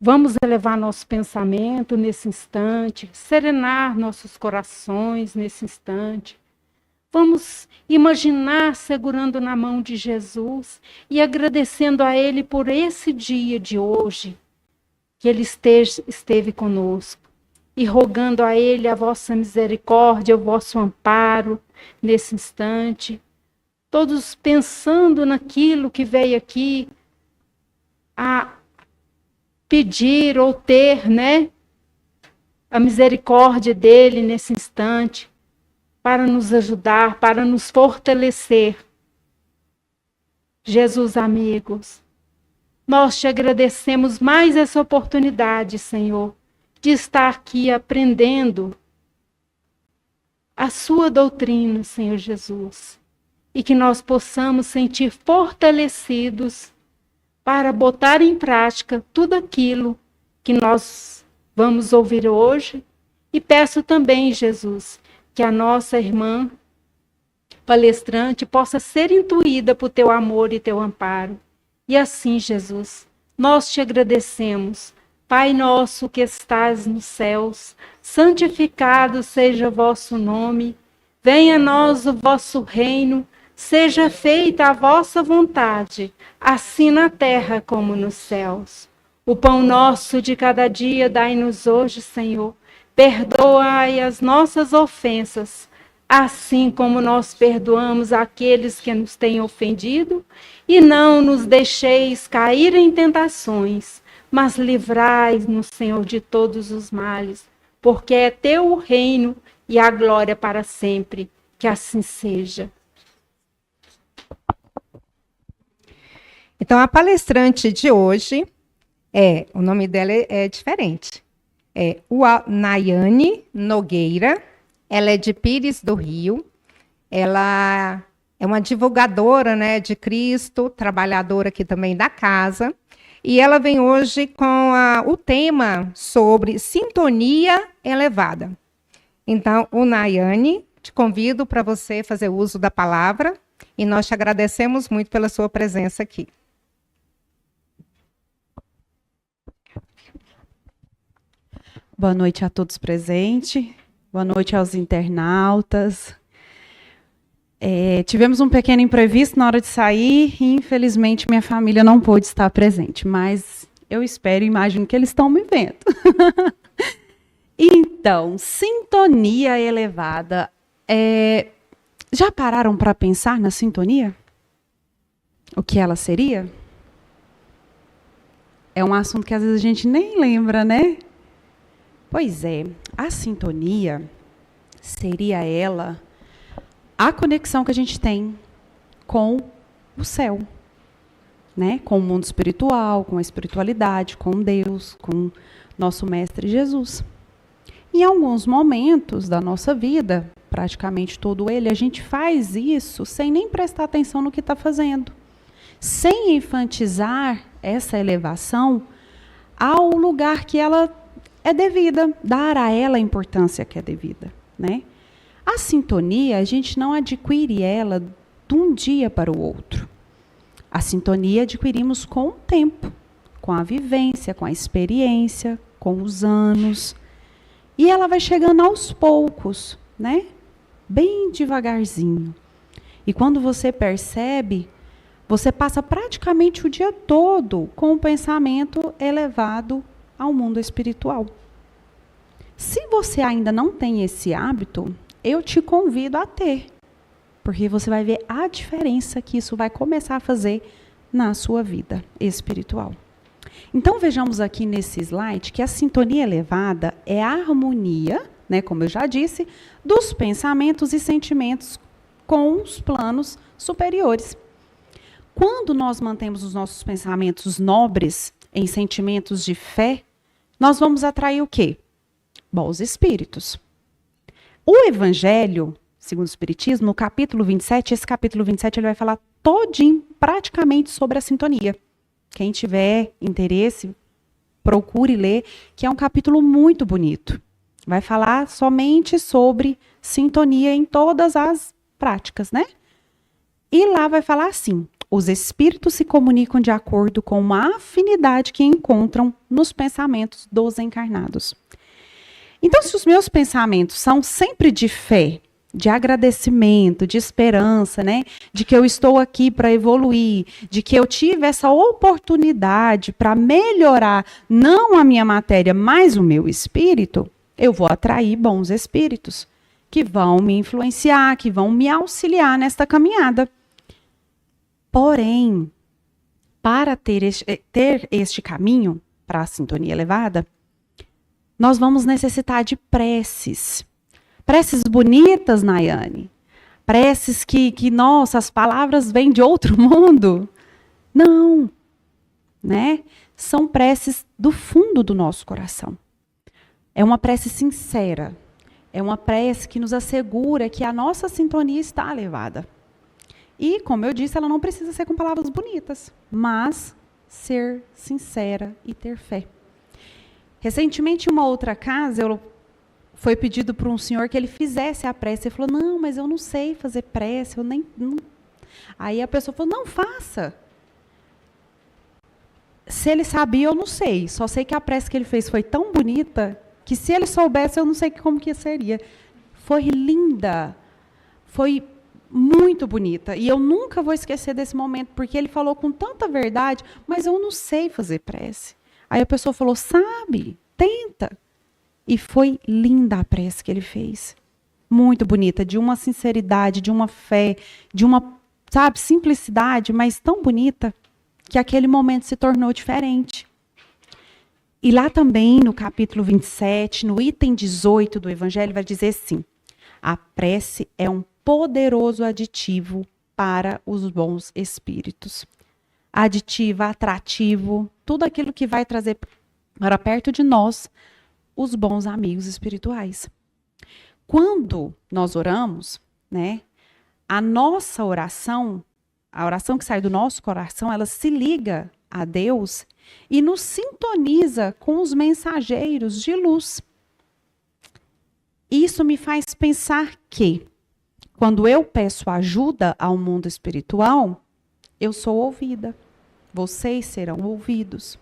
Vamos elevar nosso pensamento nesse instante, serenar nossos corações nesse instante. Vamos imaginar segurando na mão de Jesus e agradecendo a Ele por esse dia de hoje, que Ele esteve conosco, e rogando a Ele a vossa misericórdia, o vosso amparo nesse instante. Todos pensando naquilo que veio aqui a pedir ou ter, né, a misericórdia dele nesse instante, para nos ajudar, para nos fortalecer. Jesus, amigos, nós te agradecemos mais essa oportunidade, Senhor, de estar aqui aprendendo a sua doutrina, Senhor Jesus, e que nós possamos sentir fortalecidos para botar em prática tudo aquilo que nós vamos ouvir hoje. E peço também, Jesus, que a nossa irmã palestrante possa ser intuída por teu amor e teu amparo. E assim, Jesus, nós te agradecemos. Pai nosso que estás nos céus, santificado seja o vosso nome. Venha a nós o vosso reino. Seja feita a vossa vontade, assim na terra como nos céus. O pão nosso de cada dia dai-nos hoje, Senhor. Perdoai as nossas ofensas, assim como nós perdoamos aqueles que nos têm ofendido. E não nos deixeis cair em tentações, mas livrai-nos, Senhor, de todos os males, porque é teu o reino e a glória para sempre. Que assim seja. Então, a palestrante de hoje, o nome dela é diferente. É Nayane Nogueira. Ela é de Pires do Rio. Ela é uma divulgadora, né, de Cristo, trabalhadora aqui também da casa. E ela vem hoje com o tema sobre sintonia elevada. Então, Nayane, te convido para você fazer uso da palavra e nós te agradecemos muito pela sua presença aqui. Boa noite a todos presentes, boa noite aos internautas. Tivemos um pequeno imprevisto na hora de sair e, infelizmente, minha família não pôde estar presente, mas eu espero e imagino que eles estão me vendo. Então, sintonia elevada. Já pararam para pensar na sintonia? O que ela seria? É um assunto que às vezes a gente nem lembra, né? Pois é, a sintonia seria ela a conexão que a gente tem com o céu, né? Com o mundo espiritual, com a espiritualidade, com Deus, com nosso Mestre Jesus. Em alguns momentos da nossa vida, praticamente todo ele, a gente faz isso sem nem prestar atenção no que está fazendo, sem enfatizar essa elevação ao lugar que ela é devida, dar a ela a importância que é devida, né? A sintonia, a gente não adquire ela de um dia para o outro. A sintonia adquirimos com o tempo, com a vivência, com a experiência, com os anos. E ela vai chegando aos poucos, né? Bem devagarzinho. E quando você percebe, você passa praticamente o dia todo com o pensamento elevado ao mundo espiritual. Se você ainda não tem esse hábito, eu te convido a ter, porque você vai ver a diferença que isso vai começar a fazer na sua vida espiritual. Então, vejamos aqui nesse slide que a sintonia elevada é a harmonia, né, como eu já disse, dos pensamentos e sentimentos com os planos superiores. Quando nós mantemos os nossos pensamentos nobres em sentimentos de fé, nós vamos atrair o quê? Bons espíritos. O Evangelho, segundo o Espiritismo, no capítulo 27, esse capítulo 27 ele vai falar todinho, praticamente, sobre a sintonia. Quem tiver interesse, procure ler, que é um capítulo muito bonito. Vai falar somente sobre sintonia em todas as práticas, né? E lá vai falar assim: Os espíritos se comunicam de acordo com uma afinidade que encontram nos pensamentos dos encarnados. Então, se os meus pensamentos são sempre de fé, de agradecimento, de esperança, né? De que eu estou aqui para evoluir, de que eu tive essa oportunidade para melhorar não a minha matéria, mas o meu espírito, eu vou atrair bons espíritos que vão me influenciar, que vão me auxiliar nesta caminhada. Porém, para ter este caminho para a sintonia elevada, nós vamos necessitar de preces. Preces bonitas, Nayane. Preces que nossa, as palavras vêm de outro mundo. Não, né? São preces do fundo do nosso coração. É uma prece sincera. É uma prece que nos assegura que a nossa sintonia está elevada. E, como eu disse, ela não precisa ser com palavras bonitas, mas ser sincera e ter fé. Recentemente, em uma outra casa, foi pedido para um senhor que ele fizesse a prece. Ele falou, não, mas eu não sei fazer prece. Aí a pessoa falou, não, faça. Se ele sabia, eu não sei. Só sei que a prece que ele fez foi tão bonita que se ele soubesse, eu não sei como que seria. Foi linda. Foi muito bonita. E eu nunca vou esquecer desse momento, porque ele falou com tanta verdade, mas eu não sei fazer prece. Aí a pessoa falou, sabe, tenta. E foi linda a prece que ele fez. Muito bonita, de uma sinceridade, de uma fé, de uma, sabe, simplicidade, mas tão bonita, que aquele momento se tornou diferente. E lá também, no capítulo 27, no item 18 do Evangelho, vai dizer assim, a prece é um poderoso aditivo para os bons espíritos. Aditivo, atrativo, tudo aquilo que vai trazer para perto de nós os bons amigos espirituais. Quando nós oramos, né, a nossa oração, a oração que sai do nosso coração, ela se liga a Deus e nos sintoniza com os mensageiros de luz. Isso me faz pensar que, quando eu peço ajuda ao mundo espiritual, eu sou ouvida. Vocês serão ouvidos.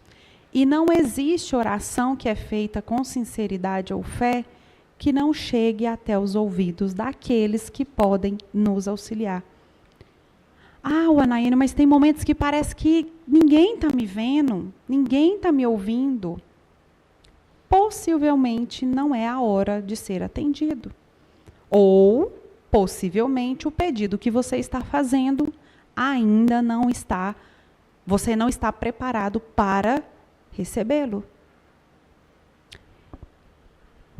E não existe oração que é feita com sinceridade ou fé que não chegue até os ouvidos daqueles que podem nos auxiliar. Ah, Anaína, mas tem momentos que parece que ninguém está me vendo, ninguém está me ouvindo. Possivelmente não é a hora de ser atendido. Ou, possivelmente, o pedido que você está fazendo ainda não está, você não está preparado para recebê-lo.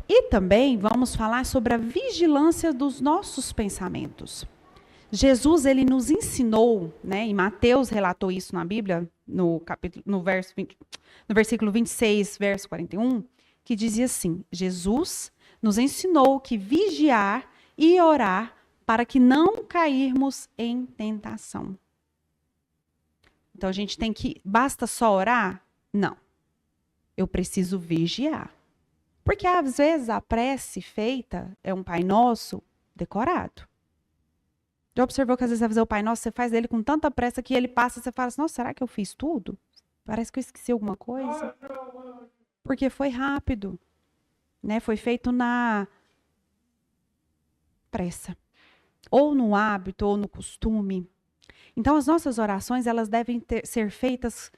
E também vamos falar sobre a vigilância dos nossos pensamentos. Jesus, ele nos ensinou, né, e Mateus relatou isso na Bíblia, no versículo 26, verso 41, que dizia assim, Jesus nos ensinou que vigiar e orar para que não cairmos em tentação. Então, a gente tem que, basta só orar? Não. Eu preciso vigiar. Porque, às vezes, a prece feita é um Pai Nosso decorado. Já observou que, às vezes, você vai fazer o Pai Nosso, você faz ele com tanta pressa que ele passa, você fala assim, nossa, será que eu fiz tudo? Parece que eu esqueci alguma coisa. Porque foi rápido. Né? Foi feito na pressa. Ou no hábito, ou no costume. Então, as nossas orações, elas devem ser feitas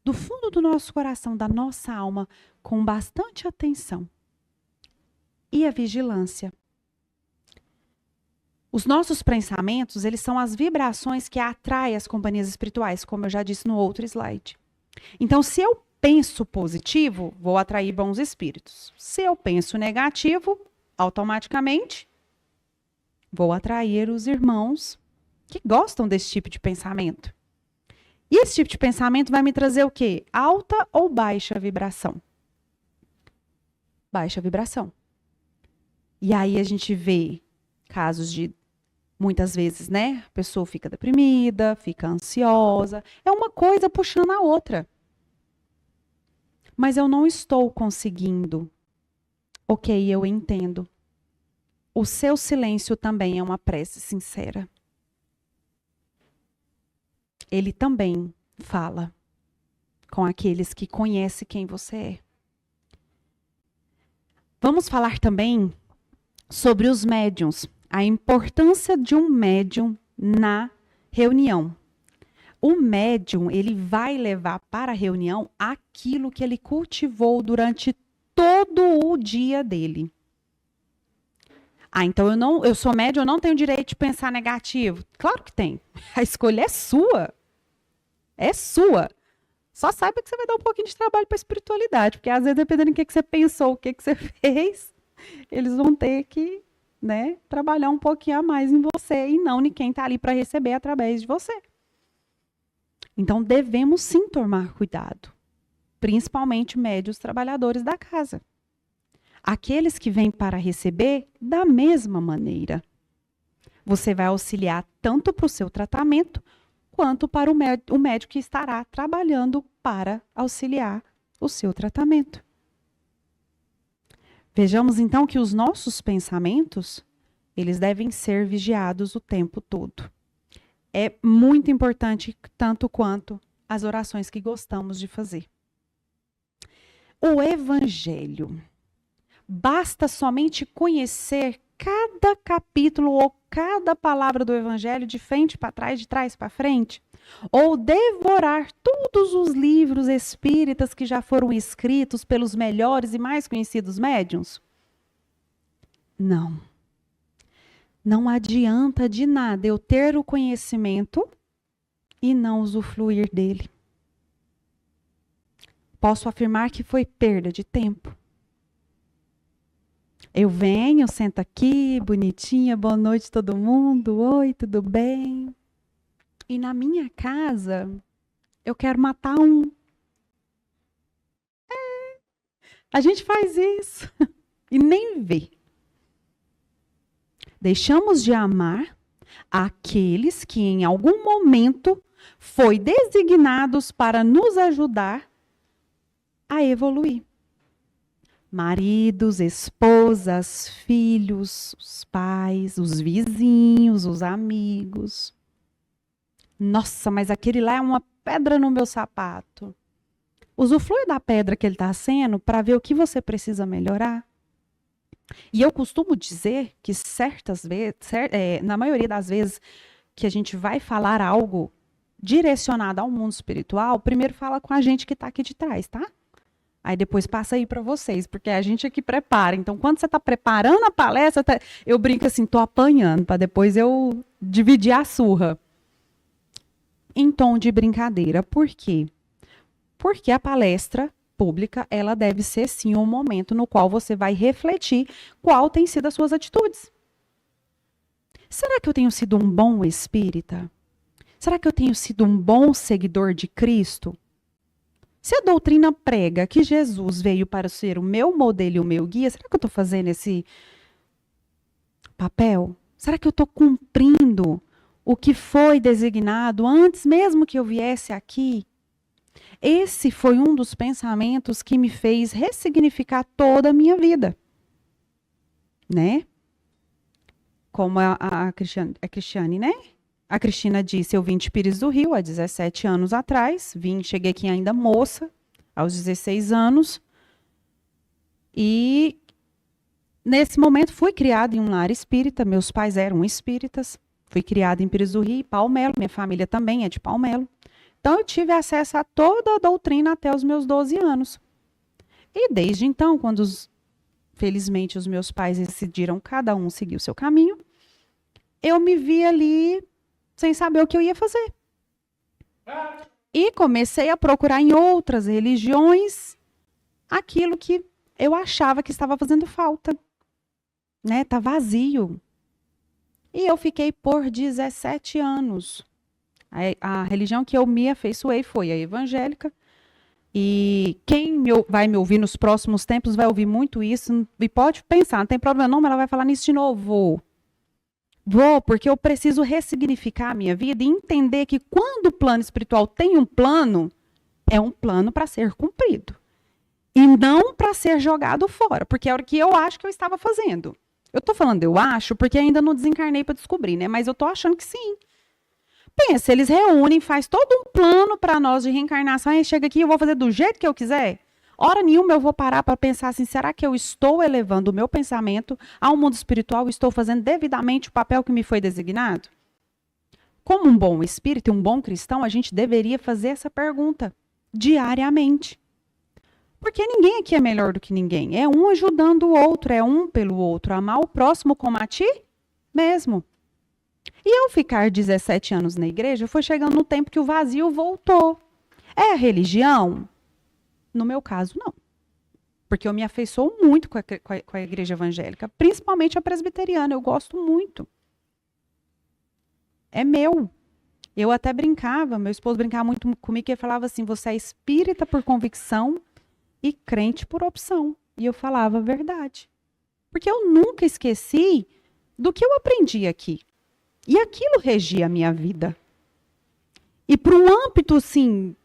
do fundo do nosso coração, da nossa alma, com bastante atenção. E a vigilância. Os nossos pensamentos, eles são as vibrações que atraem as companhias espirituais, como eu já disse no outro slide. Então, se eu penso positivo, vou atrair bons espíritos. Se eu penso negativo, automaticamente, vou atrair os irmãos que gostam desse tipo de pensamento. E esse tipo de pensamento vai me trazer o quê? Alta ou baixa vibração? Baixa vibração. E aí a gente vê casos de, muitas vezes, né? A pessoa fica deprimida, fica ansiosa. É uma coisa puxando a outra. Mas eu não estou conseguindo. Ok, eu entendo. O seu silêncio também é uma prece sincera. ele também fala com aqueles que conhecem quem você é. Vamos falar também sobre os médiuns, a importância de um médium na reunião. O médium, ele vai levar para a reunião aquilo que ele cultivou durante todo o dia dele. Então eu sou médium, eu não tenho direito de pensar negativo. Claro que tem. A escolha é sua. É sua. Só saiba que você vai dar um pouquinho de trabalho para a espiritualidade, porque às vezes, dependendo do que você pensou, o que você fez, eles vão ter que, né, trabalhar um pouquinho a mais em você e não em quem está ali para receber através de você. Então, devemos sim tomar cuidado, principalmente médios trabalhadores da casa. Aqueles que vêm para receber, da mesma maneira. Você vai auxiliar tanto para o seu tratamento, quanto para o médico que estará trabalhando para auxiliar o seu tratamento. Vejamos então que os nossos pensamentos, eles devem ser vigiados o tempo todo. É muito importante, tanto quanto as orações que gostamos de fazer. O Evangelho. Basta somente conhecer cada capítulo ou cada palavra do Evangelho de frente para trás, de trás para frente, ou devorar todos os livros espíritas que já foram escritos pelos melhores e mais conhecidos médiuns? Não. Não adianta de nada eu ter o conhecimento e não usufruir dele. Posso afirmar que foi perda de tempo. Eu venho, sento aqui, bonitinha, boa noite todo mundo, oi, tudo bem? E na minha casa, eu quero matar um. A gente faz isso e nem vê. Deixamos de amar aqueles que em algum momento foi designados para nos ajudar a evoluir. Maridos, esposas, filhos, os pais, os vizinhos, os amigos. Nossa, mas aquele lá é uma pedra no meu sapato. Usufrui da pedra que ele está sendo para ver o que você precisa melhorar. E eu costumo dizer que certas vezes, na maioria das vezes que a gente vai falar algo direcionado ao mundo espiritual, primeiro fala com a gente que está aqui de trás, tá? Aí depois passa aí para vocês, porque a gente aqui prepara. Então, quando você está preparando a palestra, eu brinco assim, estou apanhando, para depois eu dividir a surra. Em tom de brincadeira. Por quê? Porque a palestra pública, ela deve ser sim um momento no qual você vai refletir qual tem sido as suas atitudes. Será que eu tenho sido um bom espírita? Será que eu tenho sido um bom seguidor de Cristo? Se a doutrina prega que Jesus veio para ser o meu modelo e o meu guia, será que eu estou fazendo esse papel? Será que eu estou cumprindo o que foi designado antes mesmo que eu viesse aqui? Esse foi um dos pensamentos que me fez ressignificar toda a minha vida. Né? Como a Cristiane, né? A Cristina disse, eu vim de Pires do Rio há 17 anos atrás, cheguei aqui ainda moça, aos 16 anos, e nesse momento fui criada em um lar espírita, meus pais eram espíritas, fui criada em Pires do Rio, Palmelo, minha família também é de Palmelo, então eu tive acesso a toda a doutrina até os meus 12 anos. E desde então, quando felizmente os meus pais decidiram cada um seguir o seu caminho, eu me vi ali sem saber o que eu ia fazer. E comecei a procurar em outras religiões aquilo que eu achava que estava fazendo falta. Né? Tá vazio. E eu fiquei por 17 anos. A religião que eu me afeiçoei foi a evangélica. E quem vai me ouvir nos próximos tempos vai ouvir muito isso. E pode pensar, não tem problema não, mas ela vai falar nisso de novo. Vou, porque eu preciso ressignificar a minha vida e entender que quando o plano espiritual tem um plano, é um plano para ser cumprido. E não para ser jogado fora, porque é o que eu acho que eu estava fazendo. Eu estou falando eu acho, porque ainda não desencarnei para descobrir, né? Mas eu estou achando que sim. Pensa, eles reúnem, faz todo um plano para nós de reencarnação, e chega aqui, eu vou fazer do jeito que eu quiser. Hora nenhuma eu vou parar para pensar assim, será que eu estou elevando o meu pensamento ao mundo espiritual e estou fazendo devidamente o papel que me foi designado? Como um bom espírito e um bom cristão, a gente deveria fazer essa pergunta diariamente. Porque ninguém aqui é melhor do que ninguém. É um ajudando o outro, é um pelo outro. Amar o próximo como a ti mesmo. E ao ficar 17 anos na igreja, foi chegando no tempo que o vazio voltou. É a religião? No meu caso, não. Porque eu me afeiçoo muito com a igreja evangélica, principalmente a presbiteriana. Eu gosto muito. É meu. Eu até brincava, meu esposo brincava muito comigo, e ele falava assim, você é espírita por convicção e crente por opção. E eu falava a verdade. Porque eu nunca esqueci do que eu aprendi aqui. E aquilo regia a minha vida. E para um âmbito, assim,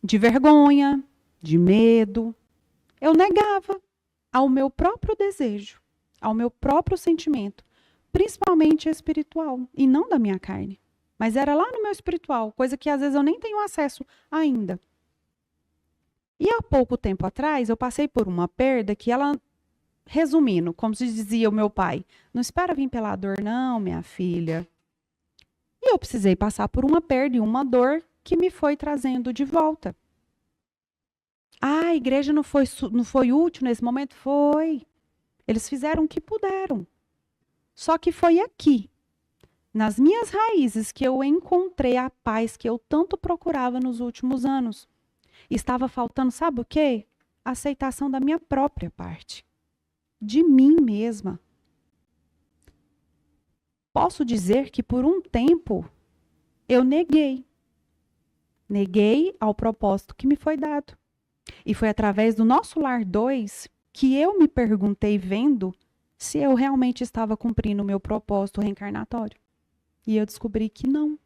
de vergonha, de medo, eu negava ao meu próprio desejo, ao meu próprio sentimento, principalmente espiritual, e não da minha carne. Mas era lá no meu espiritual, coisa que às vezes eu nem tenho acesso ainda. E há pouco tempo atrás, eu passei por uma perda que ela, resumindo, como se dizia o meu pai, não espera vir pela dor não, minha filha. E eu precisei passar por uma perda e uma dor que me foi trazendo de volta. Ah, a igreja não foi útil nesse momento? Foi. Eles fizeram o que puderam. Só que foi aqui, nas minhas raízes, que eu encontrei a paz que eu tanto procurava nos últimos anos. Estava faltando, sabe o quê? A aceitação da minha própria parte. De mim mesma. Posso dizer que por um tempo eu neguei. Neguei ao propósito que me foi dado. E foi através do Nosso Lar 2 que eu me perguntei vendo se eu realmente estava cumprindo o meu propósito reencarnatório. E eu descobri que não.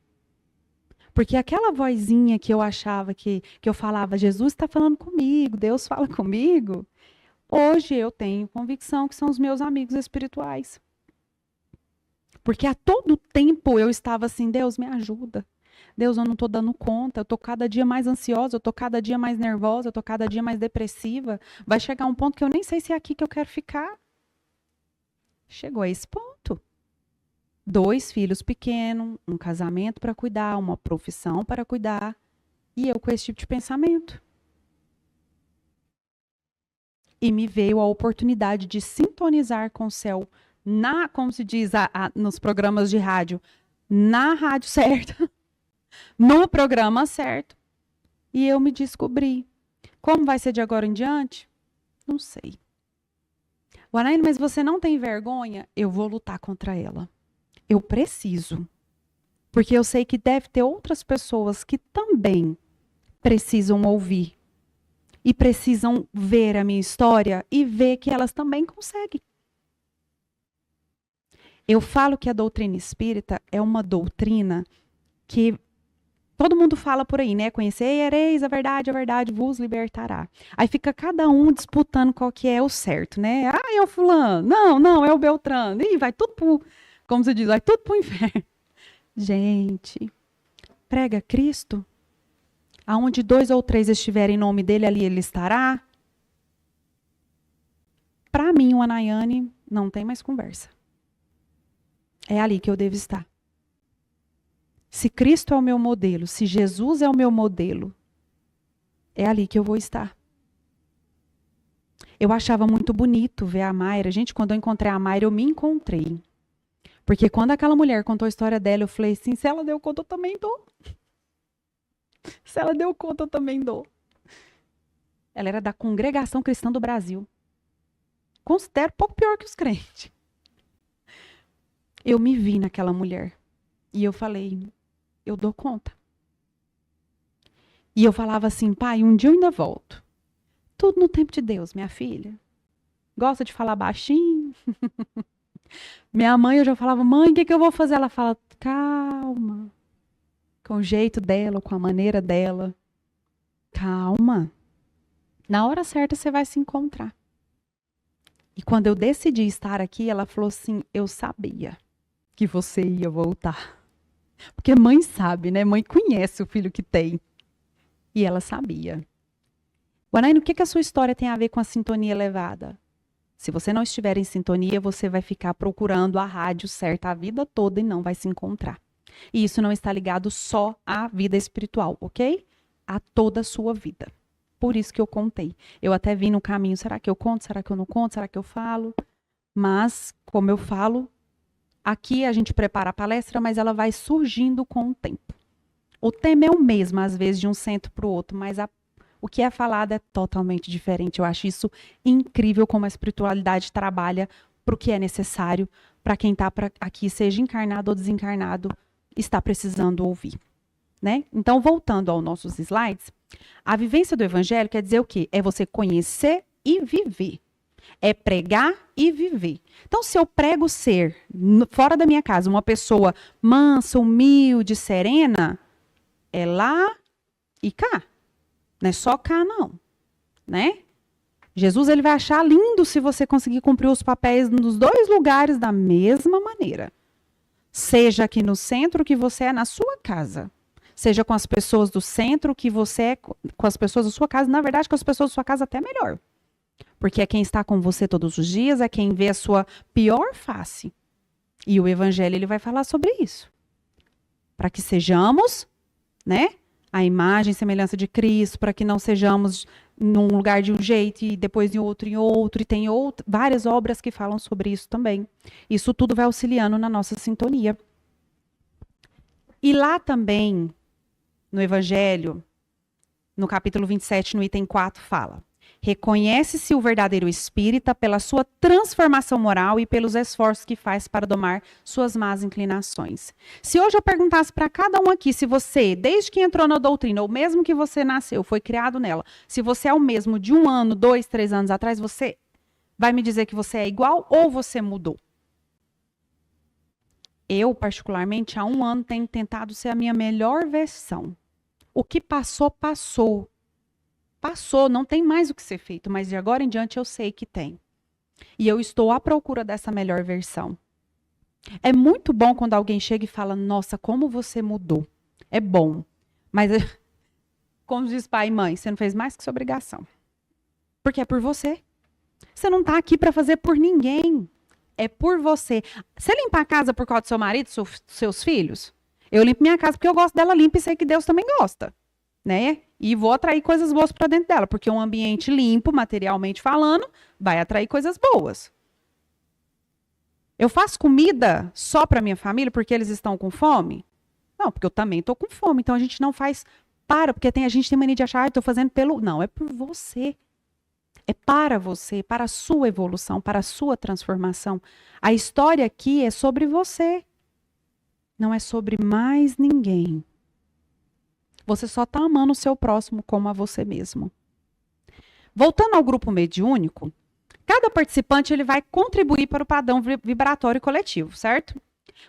Porque aquela vozinha que eu achava que eu falava, Jesus está falando comigo, Deus fala comigo, hoje eu tenho convicção que são os meus amigos espirituais. Porque a todo tempo eu estava assim, Deus me ajuda. Deus, eu não estou dando conta, eu estou cada dia mais ansiosa, eu estou cada dia mais nervosa, eu estou cada dia mais depressiva. Vai chegar um ponto que eu nem sei se é aqui que eu quero ficar. Chegou a esse ponto. 2 filhos pequenos, um casamento para cuidar, uma profissão para cuidar. E eu com esse tipo de pensamento. E me veio a oportunidade de sintonizar com o céu, como se diz nos programas de rádio, na rádio certa, no programa certo. E eu me descobri. Como vai ser de agora em diante? Não sei. Wanaine, mas você não tem vergonha? Eu vou lutar contra ela. Eu preciso. Porque eu sei que deve ter outras pessoas que também precisam ouvir. E precisam ver a minha história e ver que elas também conseguem. Eu falo que a doutrina espírita é uma doutrina que todo mundo fala por aí, né? Conhecereis a verdade vos libertará. Aí fica cada um disputando qual que é o certo, né? Ah, é o fulano. Não, é o Beltrano. Ih, vai tudo pro, como se diz, vai tudo pro inferno. Gente, prega Cristo. Aonde 2 ou 3 estiverem em nome dele, ali ele estará. Para mim, o Anaiane não tem mais conversa. É ali que eu devo estar. Se Cristo é o meu modelo, se Jesus é o meu modelo, é ali que eu vou estar. Eu achava muito bonito ver a Mayra. Gente, quando eu encontrei a Mayra, eu me encontrei. Porque quando aquela mulher contou a história dela, eu falei assim, se ela deu conta, eu também dou. Se ela deu conta, eu também dou. Ela era da Congregação Cristã do Brasil. Considero pouco pior que os crentes. Eu me vi naquela mulher. E eu falei, eu dou conta. E eu falava assim, pai, um dia eu ainda volto. Tudo no tempo de Deus, minha filha. Gosta de falar baixinho. Minha mãe, eu já falava, mãe, o que eu vou fazer? Ela fala, calma. Com o jeito dela, com a maneira dela. Calma. Na hora certa você vai se encontrar. E quando eu decidi estar aqui, ela falou assim, eu sabia que você ia voltar. Porque mãe sabe, né? Mãe conhece o filho que tem. E ela sabia. Guanaína, o que a sua história tem a ver com a sintonia elevada? Se você não estiver em sintonia, você vai ficar procurando a rádio certa a vida toda e não vai se encontrar. E isso não está ligado só à vida espiritual, ok? A toda a sua vida. Por isso que eu contei. Eu até vim no caminho, será que eu conto? Será que eu não conto? Será que eu falo? Mas, como eu falo, aqui a gente prepara a palestra, mas ela vai surgindo com o tempo. O tema é o mesmo, às vezes, de um centro para o outro, mas o que é falado é totalmente diferente. Eu acho isso incrível como a espiritualidade trabalha para o que é necessário para quem está aqui, seja encarnado ou desencarnado, está precisando ouvir. Né? Então, voltando aos nossos slides, a vivência do evangelho quer dizer o quê? É você conhecer e viver. É pregar e viver. Então, se eu prego ser, fora da minha casa, uma pessoa mansa, humilde, serena, é lá e cá. Não é só cá, não. Né? Jesus ele vai achar lindo se você conseguir cumprir os papéis nos dois lugares da mesma maneira. Seja aqui no centro que você é na sua casa. Seja com as pessoas do centro que você é com as pessoas da sua casa. Na verdade, com as pessoas da sua casa até melhor. Porque é quem está com você todos os dias, é quem vê a sua pior face. E o evangelho ele vai falar sobre isso. Para que sejamos, né, a imagem e semelhança de Cristo, para que não sejamos num lugar de um jeito e depois em outro, e tem várias obras que falam sobre isso também. Isso tudo vai auxiliando na nossa sintonia. E lá também, no Evangelho, no capítulo 27, no item 4, fala: reconhece-se o verdadeiro espírita pela sua transformação moral e pelos esforços que faz para domar suas más inclinações. Se hoje eu perguntasse para cada um aqui, se você, desde que entrou na doutrina, ou mesmo que você nasceu, foi criado nela, se você é o mesmo de 1 ano, 2, 3 anos atrás, você vai me dizer que você é igual ou você mudou? Eu, particularmente, há 1 ano, tenho tentado ser a minha melhor versão. O que passou, passou. Passou, não tem mais o que ser feito, mas de agora em diante eu sei que tem. E eu estou à procura dessa melhor versão. É muito bom quando alguém chega e fala, nossa, como você mudou. É bom. Mas, como diz pai e mãe, você não fez mais que sua obrigação. Porque é por você. Você não está aqui para fazer por ninguém. É por você. Você limpa a casa por causa do seu marido, dos seus filhos? Eu limpo minha casa porque eu gosto dela limpa e sei que Deus também gosta. Né? E vou atrair coisas boas para dentro dela, porque um ambiente limpo, materialmente falando, vai atrair coisas boas. Eu faço comida só para minha família porque eles estão com fome? Não, porque eu também estou com fome. Então a gente não faz porque a gente tem mania de achar, estou fazendo pelo... Não, é por você. É para você, para a sua evolução, para a sua transformação. A história aqui é sobre você. Não é sobre mais ninguém. Você só está amando o seu próximo como a você mesmo. Voltando ao grupo mediúnico, cada participante ele vai contribuir para o padrão vibratório coletivo, certo?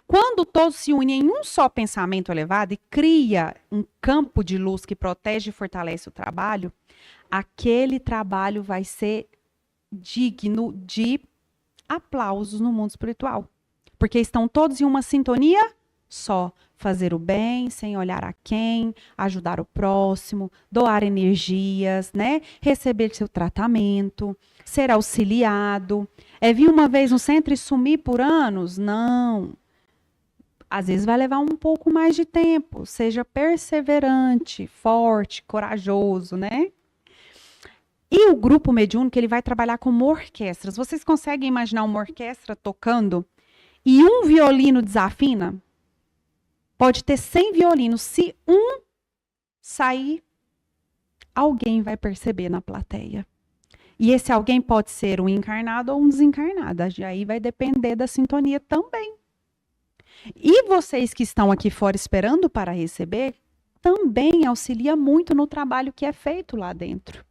Quando todos se unem em um só pensamento elevado e cria um campo de luz que protege e fortalece o trabalho, aquele trabalho vai ser digno de aplausos no mundo espiritual. Porque estão todos em uma sintonia só. Fazer o bem sem olhar a quem, ajudar o próximo, doar energias, né? Receber seu tratamento, ser auxiliado. É vir uma vez no centro e sumir por anos? Não. Às vezes vai levar um pouco mais de tempo. Seja perseverante, forte, corajoso, né? E o grupo mediúnico, ele vai trabalhar como orquestras. Vocês conseguem imaginar uma orquestra tocando e um violino desafina? Pode ter 100 violinos. Se um sair, alguém vai perceber na plateia. E esse alguém pode ser um encarnado ou um desencarnado. Aí vai depender da sintonia também. E vocês que estão aqui fora esperando para receber, também auxilia muito no trabalho que é feito lá dentro.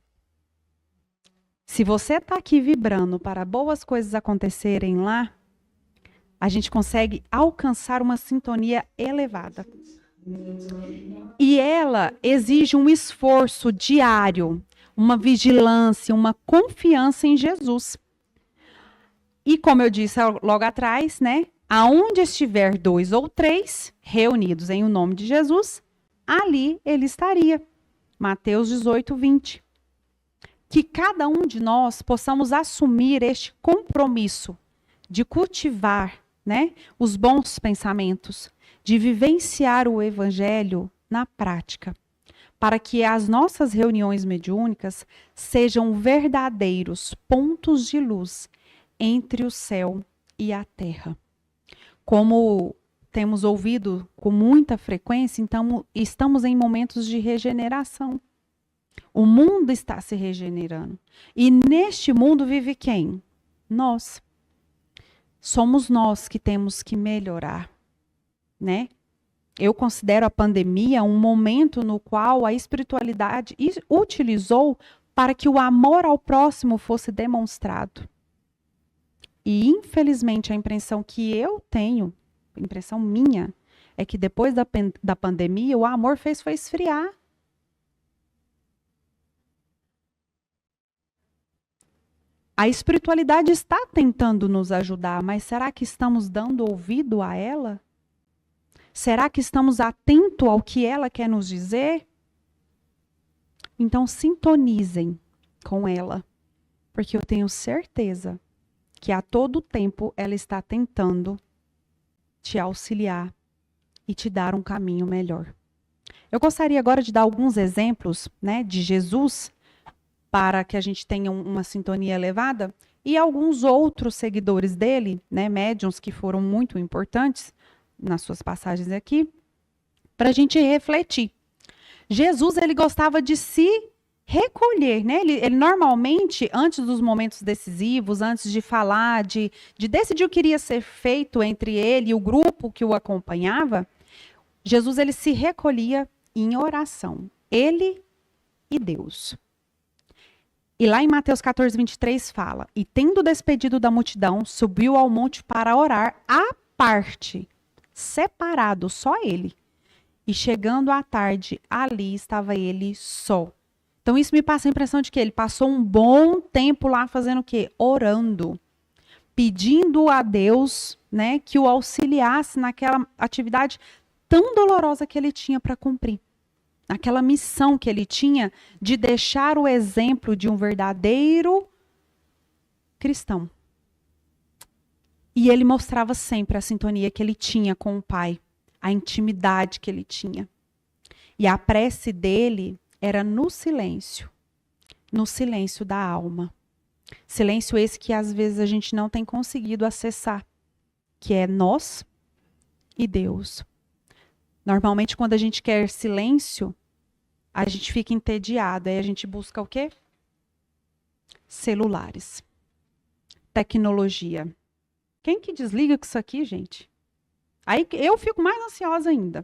Se você está aqui vibrando para boas coisas acontecerem lá, a gente consegue alcançar uma sintonia elevada. E ela exige um esforço diário, uma vigilância, uma confiança em Jesus. E como eu disse logo atrás, né? aonde estiver 2 ou 3 reunidos em o nome de Jesus, ali ele estaria. Mateus 18, 20. Que cada um de nós possamos assumir este compromisso de cultivar, né, os bons pensamentos, de vivenciar o evangelho na prática, para que as nossas reuniões mediúnicas sejam verdadeiros pontos de luz entre o céu e a terra. Como temos ouvido com muita frequência, então estamos em momentos de regeneração. O mundo está se regenerando. E neste mundo vive quem? Nós. Somos nós que temos que melhorar, né? Eu considero a pandemia um momento no qual a espiritualidade utilizou para que o amor ao próximo fosse demonstrado. E, infelizmente, a impressão que eu tenho, a impressão minha, é que depois da pandemia, o amor foi esfriar. A espiritualidade está tentando nos ajudar, mas será que estamos dando ouvido a ela? Será que estamos atentos ao que ela quer nos dizer? Então, sintonizem com ela, porque eu tenho certeza que a todo tempo ela está tentando te auxiliar e te dar um caminho melhor. Eu gostaria agora de dar alguns exemplos, né, de Jesus, para que a gente tenha uma sintonia elevada, e alguns outros seguidores dele, né, médiuns que foram muito importantes nas suas passagens aqui, para a gente refletir. Jesus, ele gostava de se recolher, né? Ele normalmente, antes dos momentos decisivos, antes de falar, de decidir o que iria ser feito entre ele e o grupo que o acompanhava, Jesus, ele se recolhia em oração. Ele e Deus. E lá em Mateus 14, 23 fala, e tendo despedido da multidão, subiu ao monte para orar à parte, separado, só ele. E chegando à tarde, ali estava ele só. Então isso me passa a impressão de que ele passou um bom tempo lá fazendo o quê? Orando. Pedindo a Deus, né, que o auxiliasse naquela atividade tão dolorosa que ele tinha para cumprir. Aquela missão que ele tinha de deixar o exemplo de um verdadeiro cristão. E ele mostrava sempre a sintonia que ele tinha com o Pai, a intimidade que ele tinha. E a prece dele era no silêncio da alma. Silêncio esse que às vezes a gente não tem conseguido acessar, que é nós e Deus. Normalmente, quando a gente quer silêncio, a gente fica entediado. Aí a gente busca o quê? Celulares. Tecnologia. Quem que desliga com isso aqui, gente? Aí eu fico mais ansiosa ainda.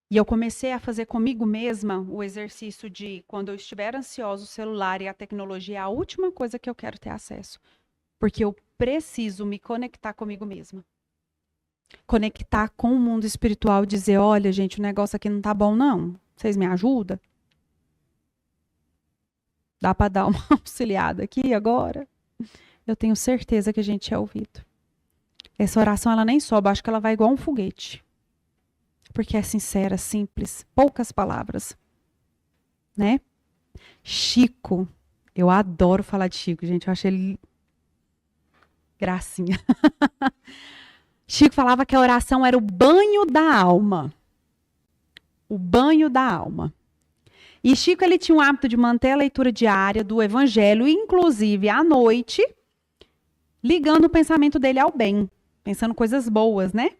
E eu comecei a fazer comigo mesma o exercício de, quando eu estiver ansiosa, o celular e a tecnologia é a última coisa que eu quero ter acesso. Porque eu preciso me conectar comigo mesma. Conectar com o mundo espiritual e dizer, olha, gente, o negócio aqui não tá bom, não. Vocês me ajudam? Dá para dar uma auxiliada aqui agora? Eu tenho certeza que a gente é ouvido. Essa oração, ela nem sobe, acho que ela vai igual um foguete. Porque é sincera, simples, poucas palavras. Né? Chico, eu adoro falar de Chico, gente, eu achei ele gracinha. Chico falava que a oração era o banho da alma. O banho da alma. E Chico, ele tinha o hábito de manter a leitura diária do Evangelho, inclusive à noite, ligando o pensamento dele ao bem, pensando coisas boas, né?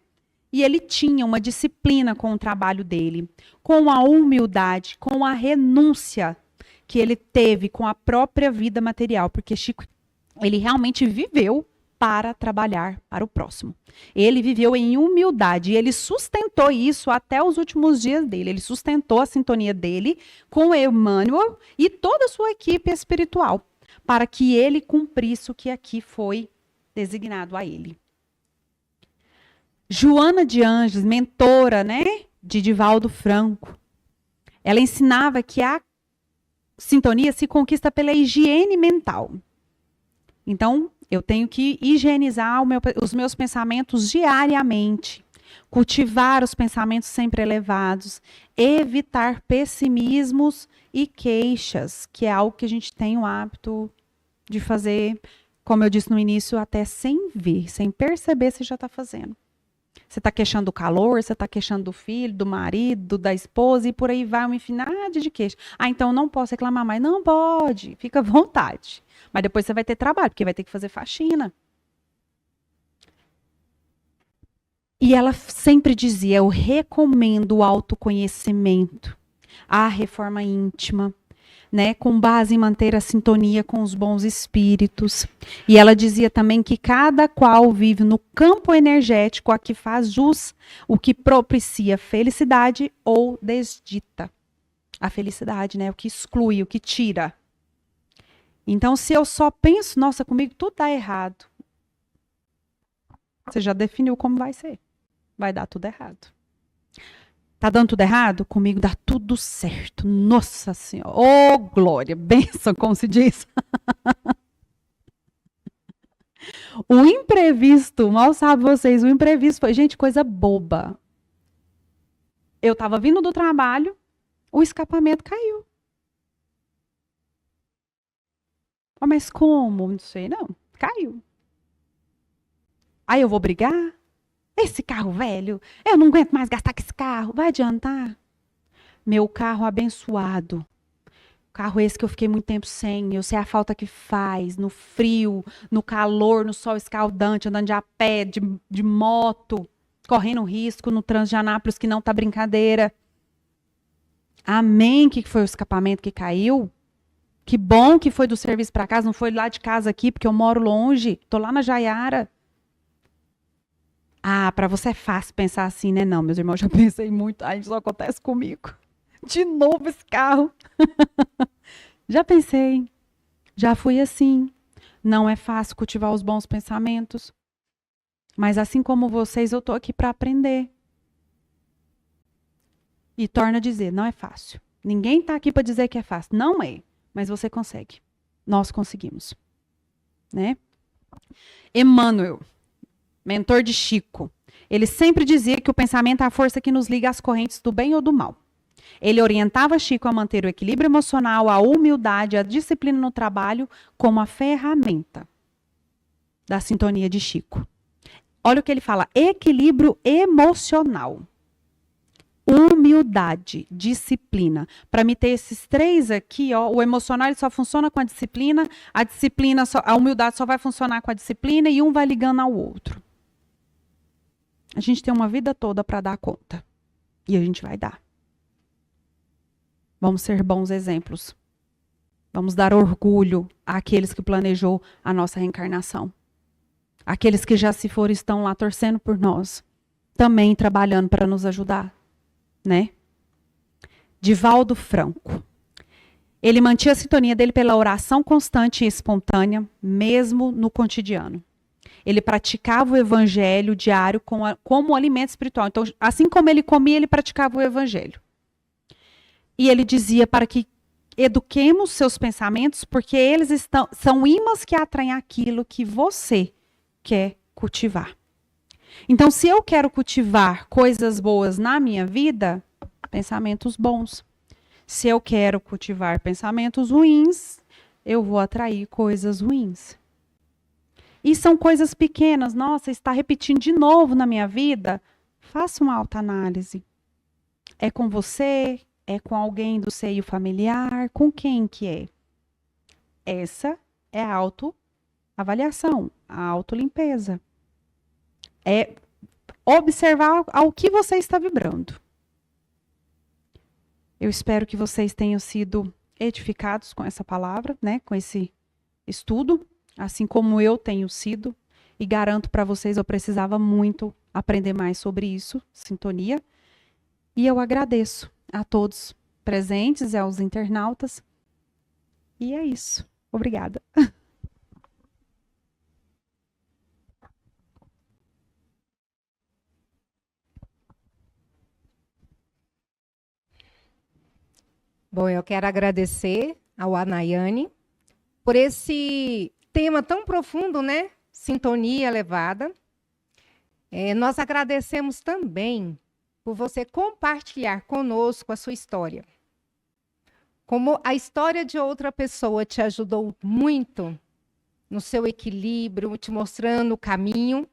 E ele tinha uma disciplina com o trabalho dele, com a humildade, com a renúncia que ele teve com a própria vida material, porque Chico, ele realmente viveu para trabalhar para o próximo. Ele viveu em humildade e ele sustentou isso até os últimos dias dele. Ele sustentou a sintonia dele com Emmanuel e toda a sua equipe espiritual, para que ele cumprisse o que aqui foi designado a ele. Joana de Ângeles, mentora, né, de Divaldo Franco, ela ensinava que a sintonia se conquista pela higiene mental. Então, Eu tenho que higienizar os meus pensamentos diariamente, cultivar os pensamentos sempre elevados, evitar pessimismos e queixas, que é algo que a gente tem o hábito de fazer, como eu disse no início, até sem ver, sem perceber se já está fazendo. Você está queixando do calor, você está queixando do filho, do marido, da esposa, e por aí vai uma infinidade de queixas. Ah, então não posso reclamar mais. Não pode, fica à vontade. Mas depois você vai ter trabalho, porque vai ter que fazer faxina. E ela sempre dizia, eu recomendo o autoconhecimento, a reforma íntima, né, com base em manter a sintonia com os bons espíritos. E ela dizia também que cada qual vive no campo energético a que faz jus, o que propicia felicidade ou desdita. A felicidade, né, o que exclui, o que tira. Então, se eu só penso, nossa, comigo tudo dá errado. Você já definiu como vai ser. Vai dar tudo errado. Tá dando tudo errado? Comigo dá tudo certo. Nossa Senhora. Ô, glória. Bênção, como se diz. O imprevisto, mal sabe vocês, o imprevisto foi, gente, coisa boba. Eu tava vindo do trabalho, o escapamento caiu. Oh, mas como? Não sei, não. Caiu. Aí eu vou brigar? Esse carro velho, eu não aguento mais gastar com esse carro. Vai adiantar? Meu carro abençoado. Carro esse que eu fiquei muito tempo sem. Eu sei a falta que faz, no frio, no calor, no sol escaldante, andando de a pé, de moto, correndo risco no trânsito de Anápolis, que não tá brincadeira. Amém, que foi o escapamento que caiu. Que bom que foi do serviço para casa, não foi lá de casa aqui, porque eu moro longe. Tô lá na Jaiara. Ah, para você é fácil pensar assim, né? Não, meus irmãos, já pensei muito. Ai, isso acontece comigo. De novo esse carro. Já pensei. Já fui assim. Não é fácil cultivar os bons pensamentos. Mas assim como vocês, eu tô aqui para aprender. E torna a dizer, não é fácil. Ninguém tá aqui para dizer que é fácil. Não é. Mas você consegue. Nós conseguimos. Né? Emmanuel, mentor de Chico, ele sempre dizia que o pensamento é a força que nos liga às correntes do bem ou do mal. Ele orientava Chico a manter o equilíbrio emocional, a humildade, a disciplina no trabalho como a ferramenta da sintonia de Chico. Olha o que ele fala, equilíbrio emocional, humildade, disciplina. Para me ter esses três aqui, ó, o emocional ele só funciona com a disciplina, a humildade só vai funcionar com a disciplina e um vai ligando ao outro. A gente tem uma vida toda para dar conta. E a gente vai dar. Vamos ser bons exemplos. Vamos dar orgulho àqueles que planejou a nossa reencarnação. Aqueles que já se foram estão lá torcendo por nós. Também trabalhando para nos ajudar. Né? Divaldo Franco. Ele mantinha a sintonia dele pela oração constante e espontânea, mesmo no cotidiano. Ele praticava o evangelho diário como alimento espiritual. Então, assim como ele comia, ele praticava o evangelho. E ele dizia para que eduquemos seus pensamentos, porque eles são ímãs que atraem aquilo que você quer cultivar. Então, se eu quero cultivar coisas boas na minha vida, pensamentos bons. Se eu quero cultivar pensamentos ruins, eu vou atrair coisas ruins. E são coisas pequenas. Nossa, está repetindo de novo na minha vida? Faça uma autoanálise. É com você? É com alguém do seio familiar? Com quem que é? Essa é a autoavaliação, a autolimpeza. É observar ao que você está vibrando. Eu espero que vocês tenham sido edificados com essa palavra, né? Com esse estudo. Assim como eu tenho sido, e garanto para vocês, eu precisava muito aprender mais sobre isso, sintonia. E eu agradeço a todos presentes e aos internautas. E é isso. Obrigada. Bom, eu quero agradecer ao Anayane por esse tema tão profundo, né? Sintonia elevada. Nós agradecemos também por você compartilhar conosco a sua história. Como a história de outra pessoa te ajudou muito no seu equilíbrio, te mostrando o caminho,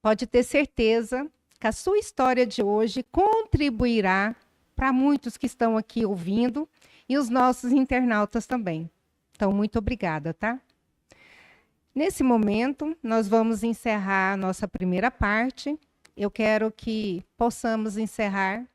pode ter certeza que a sua história de hoje contribuirá para muitos que estão aqui ouvindo e os nossos internautas também. Então, muito obrigada, tá? Nesse momento, nós vamos encerrar a nossa primeira parte. Eu quero que possamos encerrar